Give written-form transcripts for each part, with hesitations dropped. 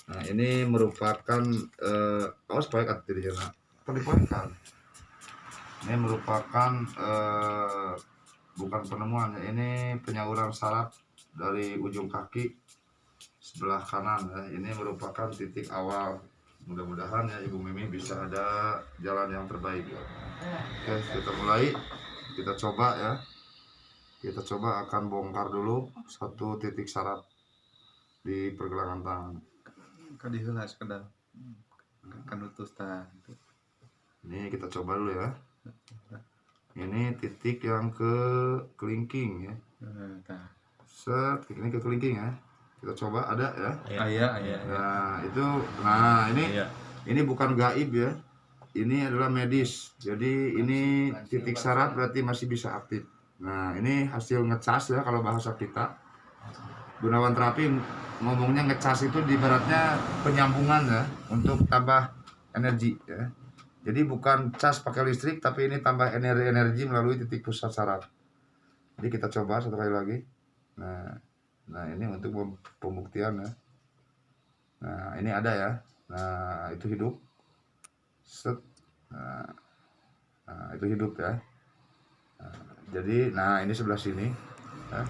Nah, ini merupakan awas proyek atau tidak terdipoinkan. Ini merupakan bukan penemuan, ini penyaluran saraf dari ujung kaki sebelah kanan ya. Ini merupakan titik awal. Mudah-mudahan ya Ibu Mimi bisa ada jalan yang terbaik ya. Oke, kita mulai. Kita coba ya. Kita coba akan bongkar dulu satu titik saraf di pergelangan tangan. Kadiheulah sekedar kan utus tah. Ini kita coba dulu ya. Ini titik yang ke kelingking ya. Tah. Set, ini ke kelingking ya. Kita coba ada ya. Aya. Nah, itu nah ini bukan gaib ya. Ini adalah medis. Jadi ini titik saraf berarti masih bisa aktif. Nah, ini hasil ngecas ya kalau bahasa kita. Gunawan terapi ngomongnya ngecas itu di ibaratnya penyambungan ya untuk tambah energi ya. Jadi bukan cas pakai listrik tapi ini tambah energi melalui titik pusat saraf. Jadi kita coba satu kali lagi. Nah ini untuk pembuktian ya. Nah ini ada ya. Nah itu hidup. Set. Nah itu hidup ya. Jadi nah ini sebelah sini. Ya.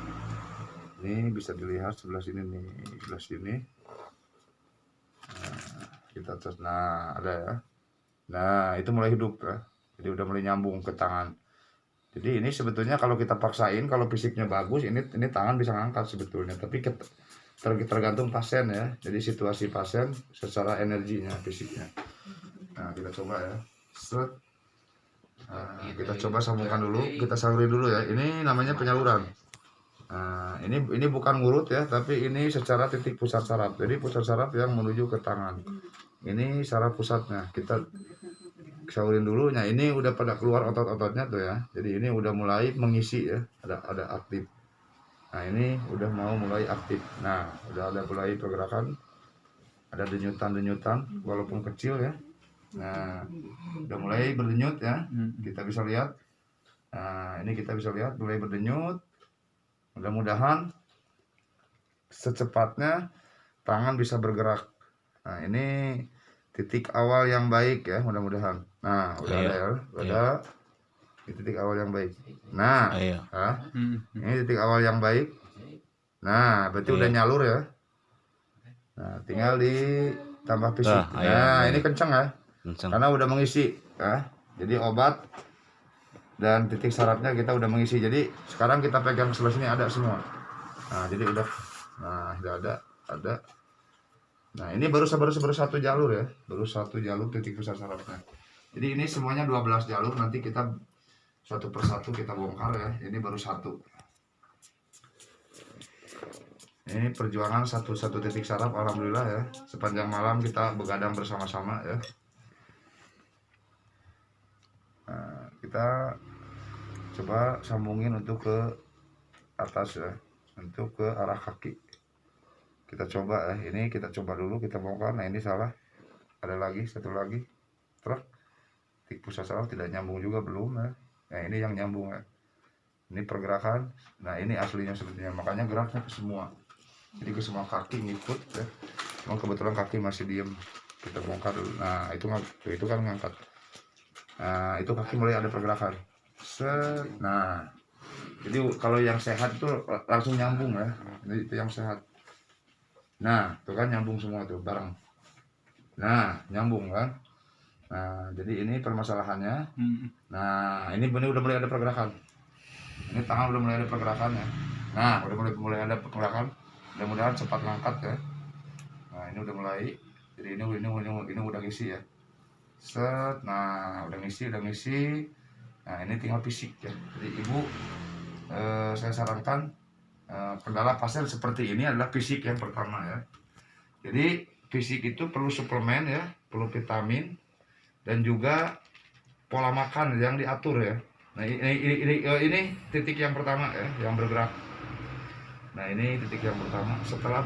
Ini bisa dilihat sebelah sini nih, sebelah sini. Nah, kita tes. Nah ada ya. Nah itu mulai hidup ya. Jadi udah mulai nyambung ke tangan. Jadi ini sebetulnya kalau kita paksain, kalau fisiknya bagus, ini tangan bisa ngangkat sebetulnya. Tapi tergantung pasien ya. Jadi situasi pasien secara energinya, fisiknya. Nah kita coba ya. Set. Nah, kita coba sambungkan dulu, kita salurin dulu ya. Ini namanya penyaluran. Nah, ini bukan ngurut ya, tapi ini secara titik pusat saraf. Jadi pusat saraf yang menuju ke tangan. Ini saraf pusatnya. Kita salurin dulu. Nah, ini udah pada keluar otot-ototnya tuh ya. Jadi ini udah mulai mengisi ya. Ada aktif. Nah, ini udah mau mulai aktif. Nah, udah ada mulai pergerakan. Ada denyutan-denyutan walaupun kecil ya. Nah, udah mulai berdenyut ya. Kita bisa lihat. Nah, ini kita bisa lihat mulai berdenyut. Mudah-mudahan secepatnya tangan bisa bergerak. Nah, ini titik awal yang baik ya, mudah-mudahan. Nah, udah ada ya, udah. Ini titik awal yang baik. Nah, ini titik awal yang baik. Nah, berarti udah nyalur ya. Nah, tinggal ditambah fisik. Nah, ini kencang ya. Karena udah mengisi ya. Jadi obat dan titik sarafnya kita udah mengisi. Jadi sekarang kita pegang sebelah sini ada semua. Nah, jadi udah. Nah, udah ada. Nah, ini baru satu jalur ya. Baru satu jalur titik pusat sarafnya. Jadi ini semuanya 12 jalur. Nanti kita satu persatu kita bongkar ya. Ini baru satu. Ini perjuangan satu titik saraf, alhamdulillah ya. Sepanjang malam kita begadang bersama-sama ya. Nah, kita coba sambungin untuk ke atas ya, untuk ke arah kaki. Kita coba ya, ini kita coba dulu, kita bongkar. Nah ini salah, ada lagi, satu lagi. Truk, titik pusat saraf tidak nyambung juga belum ya. Nah ini yang nyambung ya. Ini pergerakan. Nah ini aslinya sebetulnya, makanya geraknya ke semua. Jadi ke semua kaki ngikut ya. Cuma kebetulan kaki masih diem. Kita bongkar dulu. Nah itu kan ngangkat. Nah itu kaki mulai ada pergerakan. Set. Nah jadi kalau yang sehat itu langsung nyambung ya. Jadi itu yang sehat. Nah itu kan nyambung semua tuh bareng. Nah nyambung kan. Nah jadi ini permasalahannya. Nah ini benar udah mulai ada pergerakan. Ini tangan udah mulai ada pergerakan ya. Nah udah mulai ada pergerakan. Mudah-mudahan cepat ngangkat ya. Nah ini udah mulai. Jadi ini udah ngisi ya. Set. Nah udah ngisi. Nah ini tinggal fisik ya. Jadi ibu saya sarankan kendala pasien seperti ini adalah fisik yang pertama ya. Jadi fisik itu perlu suplemen ya, perlu vitamin dan juga pola makan yang diatur ya. Nah ini titik yang pertama ya, yang bergerak. Nah ini titik yang pertama. Setelah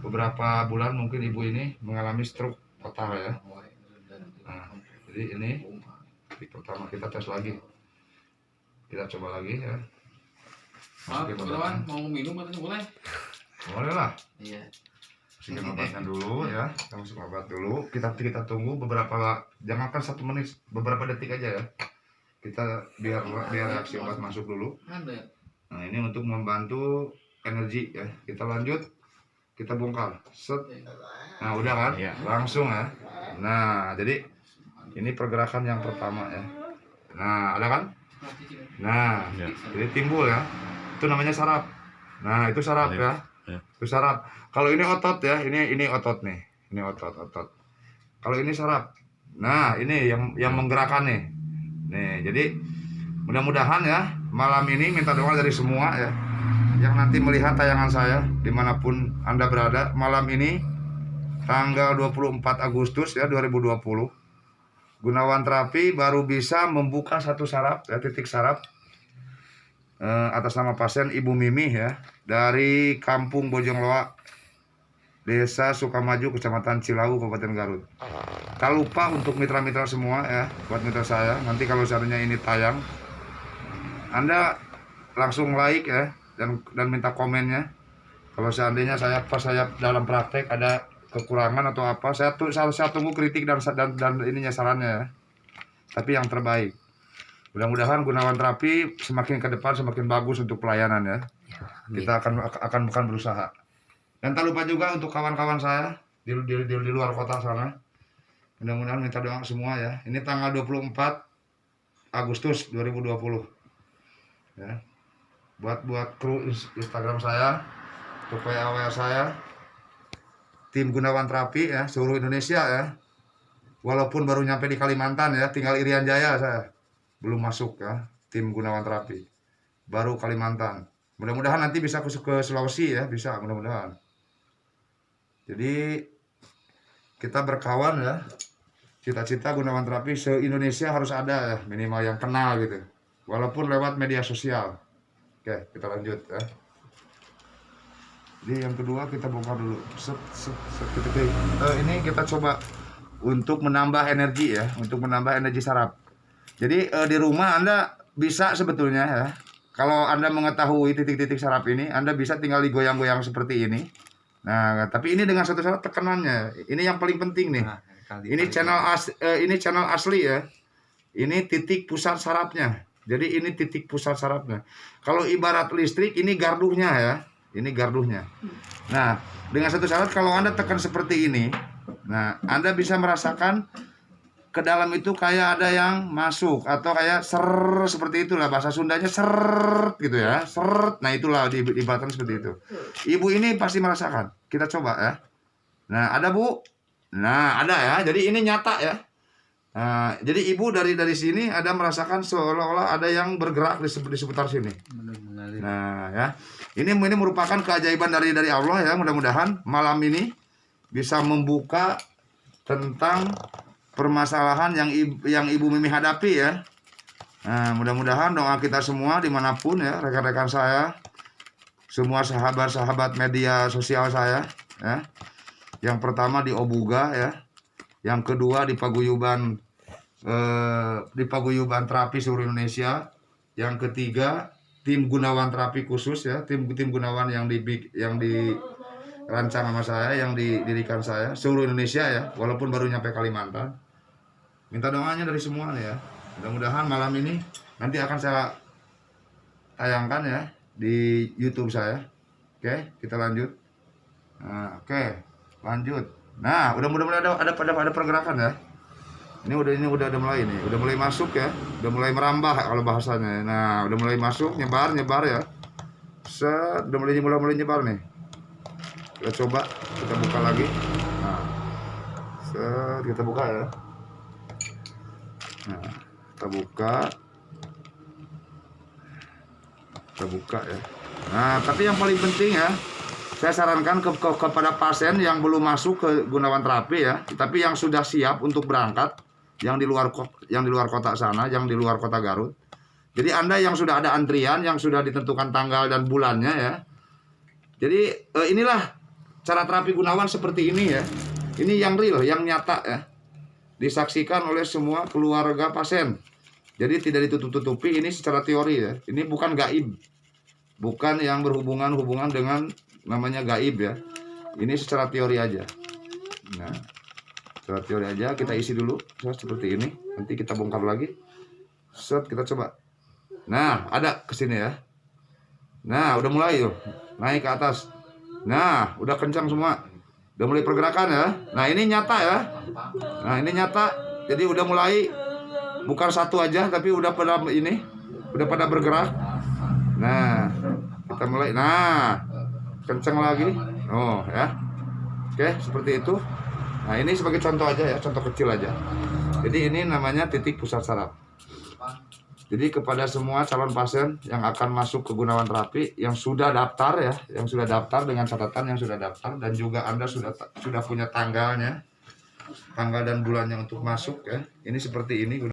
beberapa bulan mungkin ibu ini mengalami stroke total ya. Nah jadi ini titik pertama, kita tes lagi. Kita coba lagi ya. Maaf, kawan mau minum katanya boleh? Boleh lah. Iya. masukin obatnya dulu ya, kita masukin obat dulu, kita tunggu beberapa, jangankan 1 menit, beberapa detik aja ya, kita biar reaksi obat masuk dulu. Nah ini untuk membantu energi ya. Kita lanjut, kita bongkar, set. Nah udah kan, langsung ya. Nah jadi ini pergerakan yang pertama ya. Nah ada kan, nah jadi timbul ya, itu namanya saraf. Nah itu saraf ya, itu saraf. Kalau ini otot ya, ini otot nih, ini otot. Kalau ini saraf. Nah ini yang menggerakkan nih. Nih jadi mudah-mudahan ya malam ini minta doa dari semua ya, yang nanti melihat tayangan saya dimanapun Anda berada, malam ini tanggal 24 Agustus ya 2020, Gunawan Terapi baru bisa membuka satu saraf ya, titik saraf atas nama pasien Ibu Mimi ya, dari Kampung Bojongloa, Desa Sukamaju, Kecamatan Cilawu, Kabupaten Garut. Tak lupa untuk mitra-mitra semua ya, buat mitra saya, nanti kalau seandainya ini tayang, Anda langsung like ya, dan minta komennya. Kalau seandainya saya dalam praktek ada kekurangan atau apa, saya tunggu kritik dan ininya, sarannya ya. Tapi yang terbaik. Mudah-mudahan Gunawan Terapi semakin ke depan semakin bagus untuk pelayanan ya. Kita akan berusaha. Dan tak lupa juga untuk kawan-kawan saya di luar kota sana. Mudah-mudahan minta doa semua ya. Ini tanggal 24 Agustus 2020. Ya. Buat kru Instagram saya, untuk WA saya, tim Gunawan Terapi ya, seluruh Indonesia ya. Walaupun baru nyampe di Kalimantan ya, tinggal Irian Jaya saya. Belum masuk ya, tim Gunawan Terapi. Baru Kalimantan. Mudah-mudahan nanti bisa ke Sulawesi ya, bisa mudah-mudahan. Jadi kita berkawan ya. Cita-cita Gunawan Terapi se-Indonesia harus ada ya, minimal yang kenal gitu. Walaupun lewat media sosial. Oke, kita lanjut ya. Jadi yang kedua kita bongkar dulu. Ini kita coba untuk menambah energi ya, untuk menambah energi saraf. Jadi di rumah Anda bisa sebetulnya ya, kalau Anda mengetahui titik-titik saraf ini, Anda bisa tinggal digoyang-goyang seperti ini. Nah, tapi ini dengan satu syarat, tekanannya. Ini yang paling penting nih. Ini channel asli ya. Ini titik pusat sarafnya. Jadi ini titik pusat sarafnya. Kalau ibarat listrik, ini gardunya ya. Ini gardunya. Nah, dengan satu syarat, kalau Anda tekan seperti ini, nah Anda bisa merasakan ke dalam itu kayak ada yang masuk, atau kayak ser, seperti itulah bahasa Sundanya, seret gitu ya, seret. Nah itulah ibaratkan seperti itu. Ibu ini pasti merasakan. Kita coba ya. Nah ada Bu. Nah ada ya. Jadi ini nyata ya. Nah, jadi ibu dari sini ada merasakan seolah-olah ada yang bergerak di seputar sini. Nah ya, ini merupakan keajaiban dari Allah ya. Mudah-mudahan malam ini bisa membuka tentang permasalahan yang Ibu Mimi hadapi ya. Nah mudah-mudahan doa kita semua dimanapun ya, rekan-rekan saya, semua sahabat-sahabat media sosial saya ya. Yang pertama di Obuga ya. Yang kedua di Paguyuban Terapi seluruh Indonesia. Yang ketiga tim Gunawan Terapi khusus ya, tim Gunawan yang dirancang sama saya, yang didirikan saya seluruh Indonesia ya, walaupun baru nyampe Kalimantan. Minta doanya dari semua nih ya. Mudah-mudahan malam ini nanti akan saya tayangkan ya di YouTube saya. Oke, kita lanjut. Nah, oke, lanjut. Nah, udah ada pergerakan ya. Ini udah mulai nih, udah mulai masuk ya, udah mulai merambah kalau bahasanya. Nah, udah mulai masuk, nyebar ya. Udah mulai nyebar nih. Kita coba, kita buka lagi. Nah, kita buka ya. Nah, kita buka ya. Nah, tapi yang paling penting ya, saya sarankan kepada pasien yang belum masuk ke Gunawan Terapi ya, tapi yang sudah siap untuk berangkat, yang di luar kota sana, yang di luar kota Garut. Jadi Anda yang sudah ada antrian, yang sudah ditentukan tanggal dan bulannya ya. Jadi inilah cara terapi Gunawan seperti ini ya. Ini yang real, yang nyata ya. Disaksikan oleh semua keluarga pasien. Jadi tidak ditutup-tutupi, ini secara teori ya. Ini bukan gaib. Bukan yang berhubungan dengan namanya gaib ya. Ini secara teori aja. Nah, secara teori aja kita isi dulu seperti ini. Nanti kita bongkar lagi. Set, kita coba. Nah, ada ke sini ya. Nah, udah mulai yuk. Naik ke atas. Nah, udah kencang semua. Udah mulai pergerakan ya. Nah, ini nyata ya. Nah, ini nyata. Jadi udah mulai bukan satu aja tapi udah pada ini, udah pada bergerak. Nah, kita mulai. Nah, kencang lagi. Oh, ya. Oke, seperti itu. Nah, ini sebagai contoh aja ya, contoh kecil aja. Jadi ini namanya titik pusat saraf. Jadi kepada semua calon pasien yang akan masuk ke Gunawan Terapi yang sudah daftar ya, yang sudah daftar dengan catatan yang sudah daftar dan juga Anda sudah punya tanggalnya, tanggal dan bulannya untuk masuk ya. Ini seperti ini.